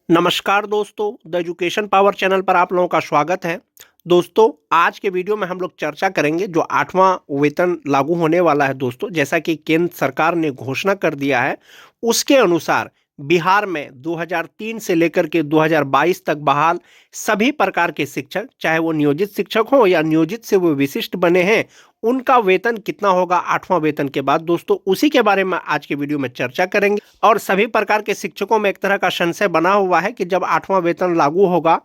नमस्कार दोस्तों, the education power channel पर आप लोगों का स्वागत है। दोस्तों, आज के वीडियो में हम लोग चर्चा करेंगे जो 8वां वेतन लागू होने वाला है। दोस्तों, जैसा कि केंद्र सरकार ने घोषणा कर दिया है, उसके अनुसार बिहार में 2003 से लेकर के 2022 तक बहाल सभी प्रकार के शिक्षक, चाहे वो नियोजित शिक्षक हो या नियोजित से वो विशिष्ट बने हैं, उनका वेतन कितना होगा 8वां वेतन के बाद। दोस्तों, उसी के बारे में आज के वीडियो में चर्चा करेंगे। और सभी प्रकार के शिक्षकों में एक तरह का संशय बना हुआ है कि जब 8वां वेतन लागू होगा,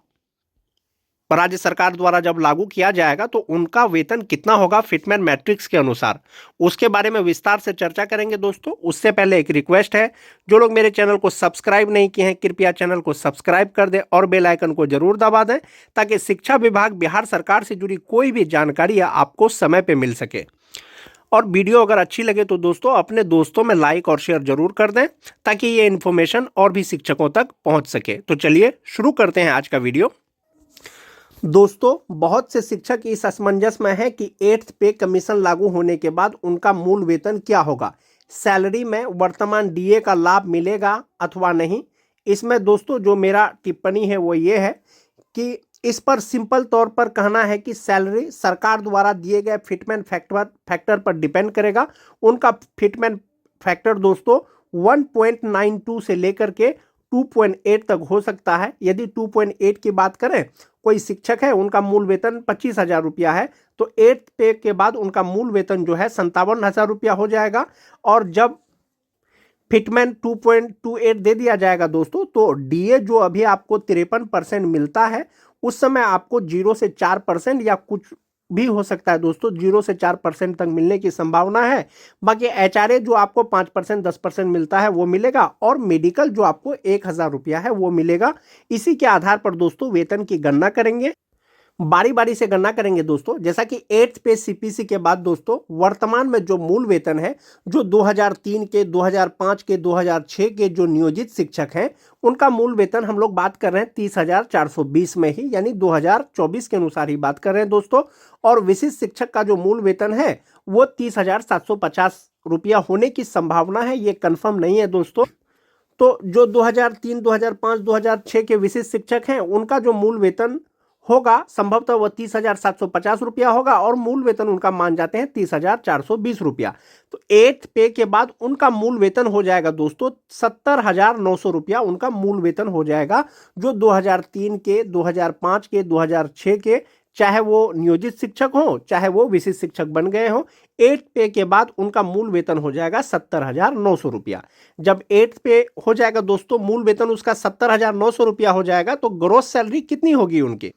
राज्य सरकार द्वारा जब लागू किया जाएगा, तो उनका वेतन कितना होगा फिटमेन मैट्रिक्स के अनुसार, उसके बारे में विस्तार से चर्चा करेंगे। दोस्तों, उससे पहले एक रिक्वेस्ट है, जो लोग मेरे चैनल को सब्सक्राइब नहीं किए हैं, कृपया चैनल को सब्सक्राइब कर दें और बेल आइकन को जरूर दबा दें, ताकि शिक्षा विभाग बिहार सरकार से जुड़ी कोई भी जानकारी आपको समय पर मिल सके। और वीडियो अगर अच्छी लगे तो दोस्तों अपने दोस्तों में लाइक और शेयर जरूर कर दें, ताकि ये इन्फॉर्मेशन और भी शिक्षकों तक पहुंच सके। तो चलिए शुरू करते हैं आज का वीडियो। दोस्तों, बहुत से शिक्षक इस असमंजस में हैं कि 8th पे कमीशन लागू होने के बाद उनका मूल वेतन क्या होगा, सैलरी में वर्तमान डीए का लाभ मिलेगा अथवा नहीं। इसमें दोस्तों जो मेरा टिप्पणी है वो ये है कि इस पर सिंपल तौर पर कहना है कि सैलरी सरकार द्वारा दिए गए फिटमेंट फैक्टर पर डिपेंड करेगा। उनका फिटमेंट फैक्टर दोस्तों 1.92 से लेकर के 2.8 तक हो सकता है। यदि 2.8 की बात करें, कोई शिक्षक है उनका मूल वेतन 25,000 रुपया है, तो 8th पे के बाद उनका मूल वेतन जो है 57,000 रुपया हो जाएगा। और जब फिटमेंट 2.28 दे दिया जाएगा दोस्तों, तो डीए जो अभी आपको 53% मिलता है, उस समय आपको 0 से 4% या कुछ भी हो सकता है दोस्तों, 0 से 4% तक मिलने की संभावना है। बाकी एचआरए जो आपको 5% 10% मिलता है वो मिलेगा, और मेडिकल जो आपको 1,000 रुपया है वो मिलेगा। इसी के आधार पर दोस्तों वेतन की गणना करेंगे, बारी बारी से गणना करेंगे दोस्तों। जैसा कि 8th पे सीपीसी के बाद दोस्तों वर्तमान में जो मूल वेतन है, जो 2003 के, 2005 के, 2006 के जो नियोजित शिक्षक हैं, उनका मूल वेतन हम लोग बात कर रहे हैं 30,420 में ही, यानी 2024 के अनुसार ही बात कर रहे हैं दोस्तों। और विशिष्ट शिक्षक का जो मूल वेतन है वो 30,750 रुपया होने की संभावना है, ये कंफर्म नहीं है दोस्तों। तो जो 2003, 2005, 2006 के विशिष्ट शिक्षक हैं, उनका जो मूल वेतन होगा संभवतः वह 30,750 रुपया होगा, और मूल वेतन उनका मान जाते हैं 30,420 रुपया। तो 8th पे के बाद उनका मूल वेतन हो जाएगा दोस्तों 70,900 रुपया, उनका मूल वेतन हो जाएगा। जो 2003 के, 2005 के, 2006 के, चाहे वो नियोजित शिक्षक हो, चाहे वो विशिष्ट शिक्षक बन गए हो, 8th पे के बाद उनका मूल वेतन हो जाएगा 70,900 रुपया। जब 8th पे हो जाएगा दोस्तों मूल वेतन उसका 70,900 रुपया हो जाएगा, तो ग्रोस सैलरी कितनी होगी उनकी?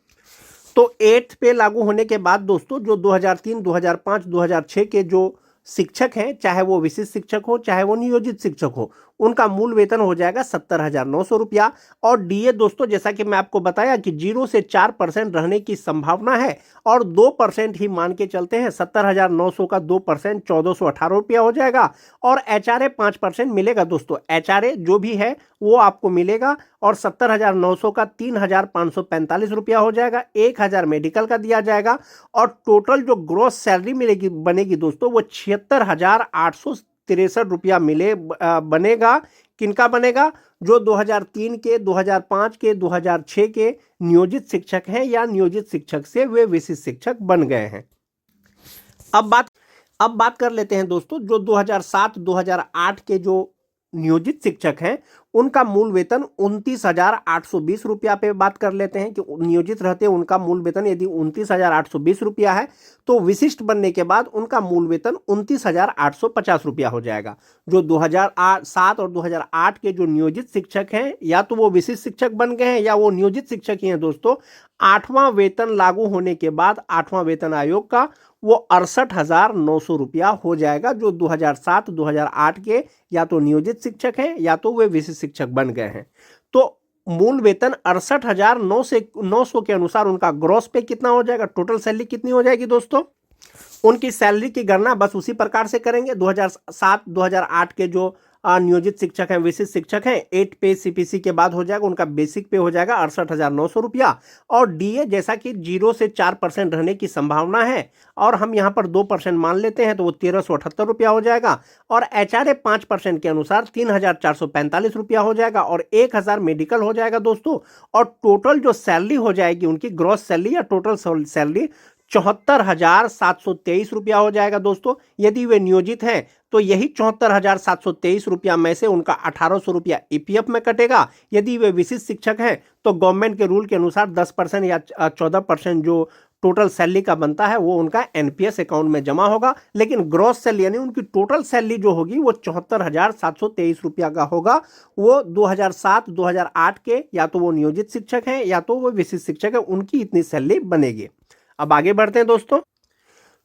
तो 8th पे लागू होने के बाद दोस्तों जो 2003, 2005, 2006 के जो शिक्षक हैं, चाहे वो विशिष्ट शिक्षक हो, चाहे वो नियोजित शिक्षक हो, उनका मूल वेतन हो जाएगा 70,900 रुपया। और डीए दोस्तों जैसा कि मैं आपको बताया कि 0 से 4% रहने की संभावना है, और 2% ही मान के चलते हैं। 70,900 का 2% 1,418 रुपया हो जाएगा। और एचआरए 5% मिलेगा दोस्तों, एचआरए जो भी है वो आपको मिलेगा। और 70,900 का 3,545 रुपया हो जाएगा, 1,000 मेडिकल का दिया जाएगा। और टोटल जो ग्रॉस सैलरी मिलेगी बनेगी दोस्तों वो 76,863 रुपया बनेगा। किनका बनेगा? जो 2003 के, 2005 के, 2006 के नियोजित शिक्षक हैं, या नियोजित शिक्षक से वे विशिष्ट शिक्षक बन गए हैं। अब बात कर लेते हैं दोस्तों जो 2007, 2008 के जो नियोजित शिक्षक हैं, उनका मूल वेतन 29,820 रुपया पे बात कर लेते हैं कि नियोजित रहते हैं उनका मूल वेतन यदि 29,820 रुपया है, तो विशिष्ट बनने के बाद उनका मूल वेतन 29,850 रुपया हो जाएगा। जो 2007 और 2008 के जो नियोजित शिक्षक हैं, या तो वो विशिष्ट शिक्षक बन गए हैं या वो नियोजित शिक्षक ही हैं दोस्तों, 8वां वेतन लागू होने के बाद 8वां वेतन आयोग का वो 68,900 रुपया हो जाएगा। जो 2007, 2008 के या तो नियोजित शिक्षक हैं या तो वे विशिष्ट शिक्षक बन गए हैं। तो मूल वेतन 68,900 के अनुसार उनका ग्रॉस पे कितना हो जाएगा, टोटल सैलरी कितनी हो जाएगी दोस्तों? उनकी सैलरी की गणना बस उसी प्रकार से करेंगे। 2007, 2008 के जो नियोजित शिक्षक हैं, विशिष्ट शिक्षक हैं, 8 पे सीपीसी के बाद हो जाएगा, उनका बेसिक पे हो जाएगा 68,900 रुपया। और डीए जैसा कि 0 से 4% रहने की संभावना है और हम यहाँ पर 2% मान लेते हैं तो वो 1378 रुपया हो जाएगा। और एचआरए 5% के अनुसार 3,445 रुपया हो जाएगा और 1,000 मेडिकल हो जाएगा दोस्तों। और टोटल जो सैलरी हो जाएगी उनकी, ग्रॉस सैलरी या टोटल सैलरी 74,723 रुपया हो जाएगा दोस्तों। यदि वे नियोजित हैं तो यही 74,723 रुपया में से उनका 1,800 रुपया ईपीएफ में कटेगा। यदि वे विशिष्ट शिक्षक हैं तो गवर्नमेंट के रूल के अनुसार 10% या 14% जो टोटल सैलरी का बनता है वो उनका एनपीएस अकाउंट में जमा होगा। लेकिन ग्रॉस सैलरी यानी उनकी टोटल सैलरी जो होगी वो 74,723 रुपया का होगा। वो 2007-2008 के या तो वो नियोजित शिक्षक हैं या तो वो विशिष्ट शिक्षक हैं, उनकी इतनी सैलरी बनेगी। अब आगे बढ़ते हैं दोस्तों।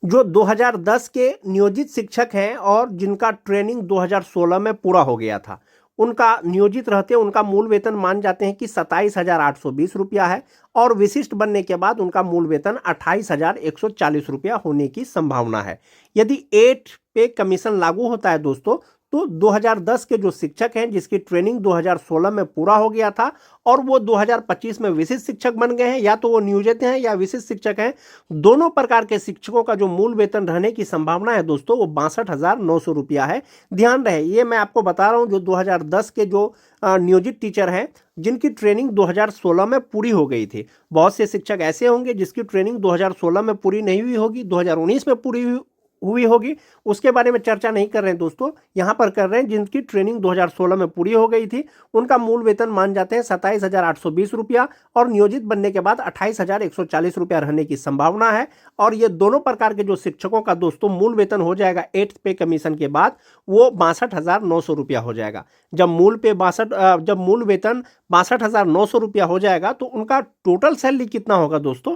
जो 2010 के नियोजित शिक्षक हैं और जिनका ट्रेनिंग 2016 में पूरा हो गया था, उनका नियोजित रहते उनका मूल वेतन मान जाते हैं कि 27,820 रुपया है और विशिष्ट बनने के बाद उनका मूल वेतन 28,140 रुपया होने की संभावना है। यदि 8 पे कमीशन लागू होता है दोस्तों तो 2010 के जो शिक्षक हैं जिसकी ट्रेनिंग 2016 में पूरा हो गया था और वो 2025 में विशिष्ट शिक्षक बन गए हैं, या तो वो नियोजित हैं या विशिष्ट शिक्षक हैं, दोनों प्रकार के शिक्षकों का जो मूल वेतन रहने की संभावना है दोस्तों वो 62,900 रुपया है। ध्यान रहे, ये मैं आपको बता रहा हूँ जो 2010 के जो नियोजित टीचर हैं जिनकी ट्रेनिंग 2016 में पूरी हो गई थी। बहुत से शिक्षक ऐसे होंगे जिसकी ट्रेनिंग 2016 में पूरी नहीं हुई होगी, 2019 में पूरी हुई होगी, उसके बारे में चर्चा नहीं कर रहे हैं दोस्तों। यहां पर कर रहे हैं जिनकी ट्रेनिंग 2016 में पूरी हो गई थी, उनका मूल वेतन मान जाते हैं 27,820 रुपया और नियोजित बनने के बाद 28,140 रुपया रहने की संभावना है। और ये दोनों प्रकार के जो शिक्षकों का दोस्तों मूल वेतन हो जाएगा 8th पे कमीशन के बाद वो 62,900 रुपया हो जाएगा। जब मूल वेतन 62,900 रुपया हो जाएगा तो उनका टोटल सैलरी कितना होगा दोस्तों?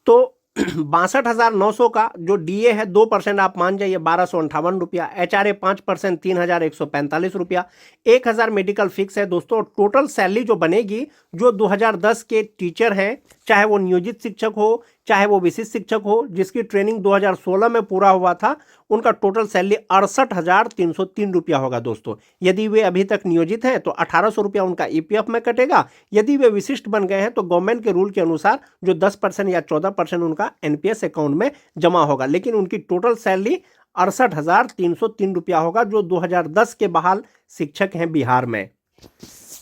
तो 62,900 का जो डीए है 2% आप मान जाइए 1,258 रुपया, एचआरए 5% 3,145 रुपया, 1,000 मेडिकल फिक्स है दोस्तों। टोटल सैलरी जो बनेगी जो 2010 के टीचर हैं, चाहे वो नियोजित शिक्षक हो चाहे वो विशिष्ट शिक्षक हो, जिसकी ट्रेनिंग 2016 में पूरा हुआ था, उनका टोटल सैलरी 68,303 रुपया होगा दोस्तों। यदि वे अभी तक नियोजित हैं तो 1,800 रुपया उनका ईपीएफ में कटेगा। यदि वे विशिष्ट बन गए हैं तो गवर्नमेंट के रूल के अनुसार जो 10% या 14% उनका एनपीएस अकाउंट में जमा होगा। लेकिन उनकी टोटल सैलरी 68,303 रुपया होगा जो 2010 के बहाल शिक्षक हैं बिहार में।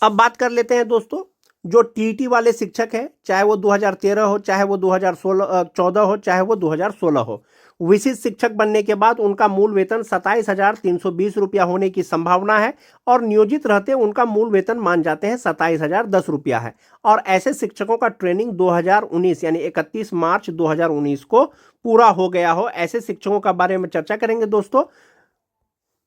अब बात कर लेते हैं दोस्तों जो टीईटी वाले शिक्षक हैं, चाहे वो 2013 हो चाहे वो 2014 हो चाहे वो 2016 हो, विशिष्ट शिक्षक बनने के बाद उनका मूल वेतन 27,320 रुपया होने की संभावना है और नियोजित रहते उनका मूल वेतन मान जाते हैं 27,010 रुपया है। और ऐसे शिक्षकों का ट्रेनिंग 2019 यानी 31 मार्च 2019 को पूरा हो गया हो, ऐसे शिक्षकों का बारे में चर्चा करेंगे दोस्तों।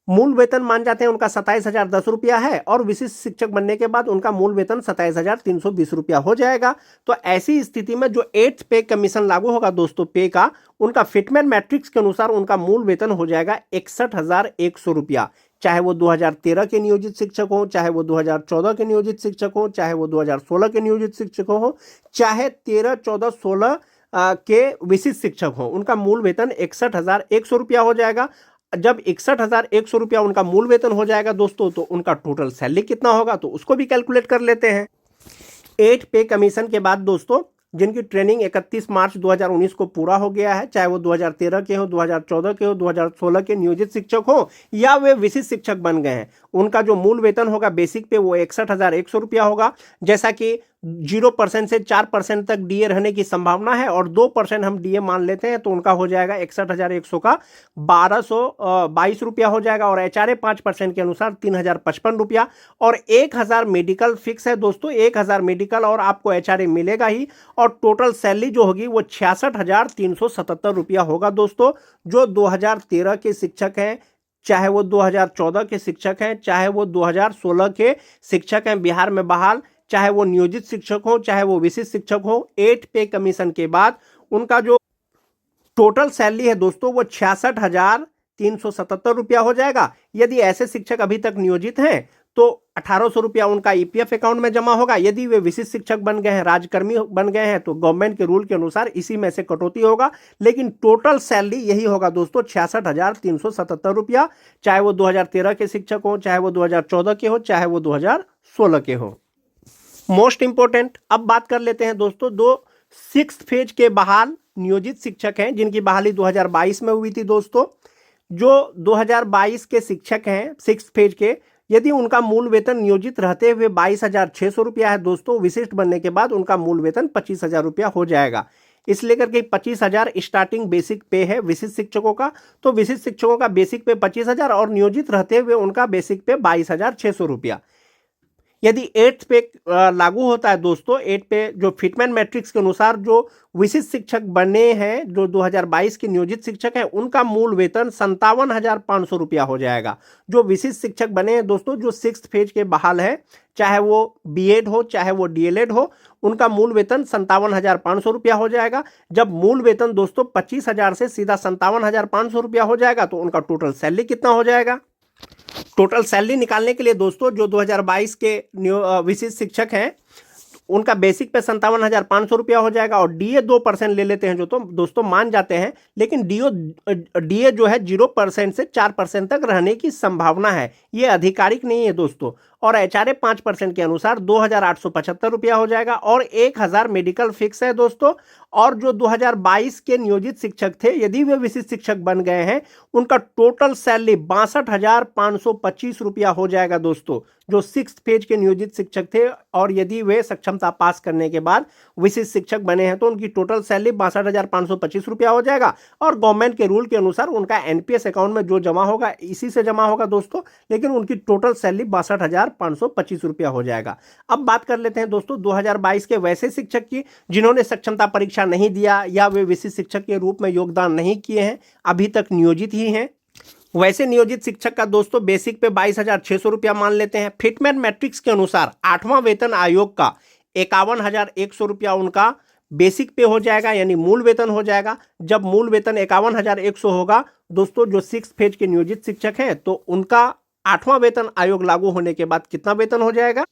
मूल वेतन मान जाते हैं उनका 27,010 रुपया है और विशिष्ट शिक्षक बनने के बाद उनका मूल वेतन 27,320 रुपया हो जाएगा। तो ऐसी स्थिति में जो 8th पे कमीशन लागू होगा दोस्तों पे का, उनका फिटमेन मैट्रिक्स के अनुसार उनका मूल वेतन हो जाएगा 61,100 रुपया। चाहे वो 2013 के नियोजित शिक्षक हो, चाहे वो 2014 के नियोजित शिक्षक हो, चाहे वो 2016 के नियोजित शिक्षक हो, चाहे 13, 14, 16 के विशिष्ट शिक्षक हो, उनका मूल वेतन 61,100 रुपया हो जाएगा। जब 61,100 रुपया उनका मूल वेतन हो जाएगा दोस्तों तो उनका टोटल सैलरी कितना होगा तो उसको भी कैलकुलेट कर लेते हैं। 8 पे कमीशन के बाद दोस्तों जिनकी ट्रेनिंग 31 मार्च 2019 को पूरा हो गया है, चाहे वो 2013 के हो, 2014 के हो, 2016 के नियोजित शिक्षक हो या वे विशिष्ट शिक्षक बन गए हैं, उनका जो मूल वेतन होगा बेसिक पे वो 61,100 रुपया होगा। जैसा कि 0% से 4% तक डीए रहने की संभावना है और 2% हम डीए मान लेते हैं तो उनका हो जाएगा 61,100 का 1,222 रुपया हो जाएगा और एचआरए 5% के अनुसार 3,055 रुपया और 1,000 मेडिकल फिक्स है दोस्तों। 1,000 मेडिकल और आपको एचआरए मिलेगा ही और टोटल सैलरी जो होगी वो 66,377 रुपया होगा दोस्तों। जो 2013 के शिक्षक हैं, चाहे वो 2014 के शिक्षक हैं, चाहे वो 2016 के शिक्षक हैं बिहार में बहाल, चाहे वो नियोजित शिक्षक हो चाहे वो विशिष्ट शिक्षक हो, 8 पे कमीशन के बाद उनका जो टोटल सैलरी है दोस्तों वो 66,377 रुपया हो जाएगा। यदि ऐसे शिक्षक अभी तक नियोजित हैं तो 1800 रुपया उनका ईपीएफ अकाउंट में जमा होगा। यदि वे विशिष्ट शिक्षक बन गए हैं, राजकर्मी बन गए हैं, तो गवर्नमेंट के रूल के अनुसार इसी में से कटौती होगा। लेकिन टोटल सैलरी यही होगा दोस्तों, 66,377 रुपया, चाहे वो 2013 के शिक्षक हो, चाहे वो 2014 के हो, चाहे वो 2016 के हो। मोस्ट इंपोर्टेंट, अब बात कर लेते हैं दोस्तों, दो सिक्स्थ फेज के बहाल नियोजित शिक्षक हैं जिनकी बहाली 2022 में हुई थी दोस्तों। जो 2022 के शिक्षक हैं सिक्स्थ फेज के, यदि उनका मूल वेतन नियोजित रहते हुए 22,600 रुपया है दोस्तों, विशिष्ट बनने के बाद उनका मूल वेतन 25,000 रुपया हो जाएगा। इस लेकर के 25,000 स्टार्टिंग बेसिक पे है विशिष्ट शिक्षकों का। तो विशिष्ट शिक्षकों का बेसिक पे 25,000 और नियोजित रहते हुए उनका बेसिक पे 22,600 रुपया। यदि 8th पे लागू होता है दोस्तों, 8 पे जो फिटमैन मैट्रिक्स के अनुसार जो विशिष्ट शिक्षक बने हैं, जो 2022 के नियोजित शिक्षक हैं, उनका मूल वेतन 57,500 रुपया हो जाएगा। जो विशिष्ट शिक्षक बने हैं दोस्तों, जो सिक्स्थ फेज के बहाल है, चाहे वो बीएड हो चाहे वो डीएलएड हो, उनका मूल वेतन 57,500 रुपया हो जाएगा। जब मूल वेतन दोस्तों 25,000 से सीधा 57,500 रुपया हो जाएगा, तो उनका टोटल सैलरी कितना हो जाएगा? टोटल सैलरी निकालने के लिए दोस्तों, जो 2022 के विशिष्ट शिक्षक हैं, उनका बेसिक पे 57,500 रुपया हो जाएगा और डीए 2% ले लेते हैं जो, तो दोस्तों मान जाते हैं, लेकिन डीए जो है 0% से 4% तक रहने की संभावना है, ये आधिकारिक नहीं है दोस्तों। और एचआरए 5% के अनुसार 2,875 रुपया हो जाएगा और 1,000 मेडिकल फिक्स है दोस्तों। और जो 2022 के नियोजित शिक्षक थे, यदि वे विशिष्ट शिक्षक बन गए हैं, उनका टोटल सैलरी 62,525 रुपया हो जाएगा दोस्तों, जो सिक्स्थ फेज के नियोजित शिक्षक थे। और यदि वे सक्षमता पास करने के बाद विशिष्ट शिक्षक बने हैं, तो उनकी टोटल सैलरी 62,525 रुपया हो जाएगा। और गवर्नमेंट के रूल के अनुसार उनका एनपीएस अकाउंट में जो जमा होगा, इसी से जमा होगा दोस्तों, लेकिन उनकी टोटल सैलरी 62,525 रुपया हो जाएगा। अब बात कर लेते हैं दोस्तों 2022 के वैसे शिक्षक की जिन्होंने सक्षमता परीक्षा नहीं दिया या वे विशिष्ट शिक्षक के रूप में योगदान नहीं किए हैं, अभी तक नियोजित ही हैं। वैसे नियोजित शिक्षक का दोस्तों बेसिक पे 22,600 रुपया मान लेते हैं। फिटमैन मैट्रिक्स के अनुसार 8वां वेतन आयोग का 51,100 रुपया उनका बेसिक पे हो जाएगा, यानी मूल वेतन हो जाएगा। जब मूल वेतन 51,100 होगा दोस्तों, जो सिक्स्थ फेज के नियोजित शिक्षक हैं, तो उनका 8वां वेतन आयोग लागू होने के बाद कितना वेतन हो जाएगा?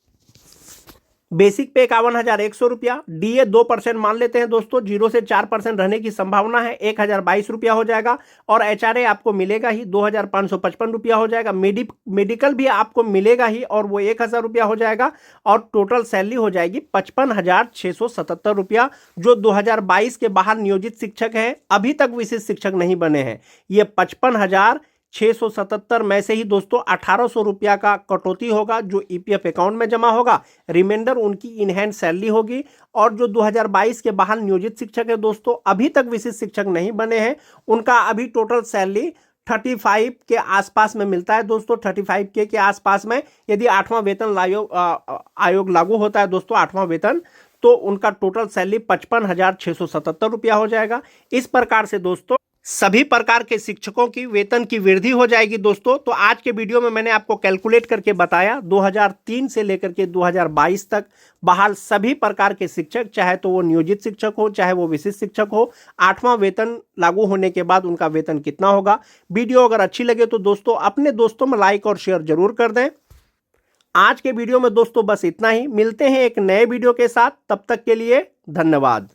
बेसिक पे 51,100 रुपया, डीए 2% मान लेते हैं दोस्तों, 0 से 4% रहने की संभावना है, 1,022 रुपया हो जाएगा। और एचआरए आपको मिलेगा ही, 2,555 रुपया हो जाएगा। मेडिकल भी आपको मिलेगा ही और वो 1,000 रुपया हो जाएगा। और टोटल सैलरी हो जाएगी 55,677 रुपया। जो 2022 के बाहर नियोजित शिक्षक हैं, अभी तक विशिष्ट शिक्षक नहीं बने हैं, ये 55,677 में से ही दोस्तों 1,800 रुपया का कटौती होगा जो ईपीएफ अकाउंट में जमा होगा। रिमाइंडर उनकी इन हैंड सैलरी होगी। और जो 2022 के बाहर नियोजित शिक्षक है दोस्तों, अभी तक विशिष्ट शिक्षक नहीं बने हैं, उनका अभी टोटल सैलरी 35 के आसपास में मिलता है दोस्तों, 35K के आसपास में। यदि 8वां वेतन आयोग लागू होता है दोस्तों, 8वां वेतन, तो उनका टोटल सैलरी 55,677 रुपया हो जाएगा। इस प्रकार से दोस्तों सभी प्रकार के शिक्षकों की वेतन की वृद्धि हो जाएगी दोस्तों। तो आज के वीडियो में मैंने आपको कैलकुलेट करके बताया 2003 से लेकर के 2022 तक बहाल सभी प्रकार के शिक्षक, चाहे तो वो नियोजित शिक्षक हो चाहे वो विशिष्ट शिक्षक हो, 8वां वेतन लागू होने के बाद उनका वेतन कितना होगा। वीडियो अगर अच्छी लगे तो दोस्तों अपने दोस्तों में लाइक और शेयर जरूर कर दें। आज के वीडियो में दोस्तों बस इतना ही, मिलते हैं एक नए वीडियो के साथ, तब तक के लिए धन्यवाद।